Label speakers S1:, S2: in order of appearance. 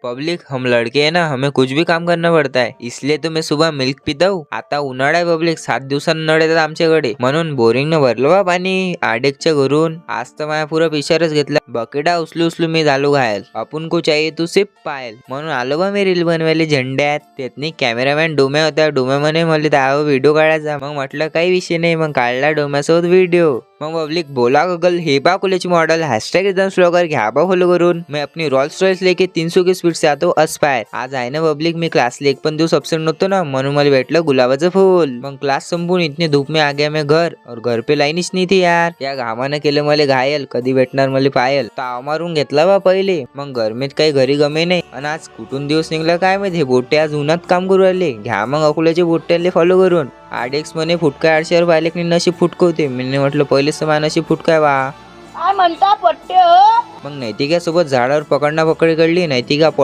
S1: Public हम लड़के है ना, हमें कुछ भी काम करना पड़ता है, इसलिए तो मैं सुबह मिल्क पिता हूँ. आता उन्हाळा आहे पब्लिक, 7 दिवसांना नळ येतात आमच्याकडे, म्हणून बोरिंग न भरलं बा पाणी आडेकच्या घरून. आज तर माझ्या पुरा पिशरच घेतला. बकेटा उचलू उचलू मी झालो घायल. आपण को चाहिए तू सिर्फ पायल, म्हणून आलो बा मी रील बनवायला झंड्यात. त्यातनी कॅमेरामॅन डोम्या होता. डोम्या म्हणे मला त्यावर व्हिडिओ काढायचा. मग म्हटलं काही विषय नाही, मग काढला डोम्यासोबत व्हिडिओ. मग पब्लिक बोला गगल हे बा कॉलेज मॉडल हैशटैग एकदम स्लोगर घ्या बा फॉलो करून. मैं अपनी रोल्स रॉयस लेके 300 की स्पीड से आता हूँ अस्पायर. आज आहे ना पब्लिक, मी क्लासला एक पण दिवस अब्सेंट नव्हतो ना, म्हणून मला भेटलं गुलाबाचं फूल. मग क्लास संपून इतने धूप में आ गया मैं घर, और घर पे लाईनच नाही थी यार. या घामानं केलं मला घायल, कधी भेटणार मला पायल. ताव मारून घेतला बा पहिले. मग गरमीत काही घरी गमे नाही, आणि आज कुठून दिवस निघला काय माहिती. बोट्टे आज उन्हात काम करू राहिले. घ्या मग अकोल्याचे बोट्टेले फॉलो करून. आडेक्स म्हणे फुटका 800 बायलेकनी नशीब फुटकवते. मी म्हटलं पहिलेच तर माझं नशीब फुटकाय बा.
S2: काय म्हणता पट्टे?
S1: मग नैतिका सोबत झाडावर पकडना पकडी काढली. नैतिका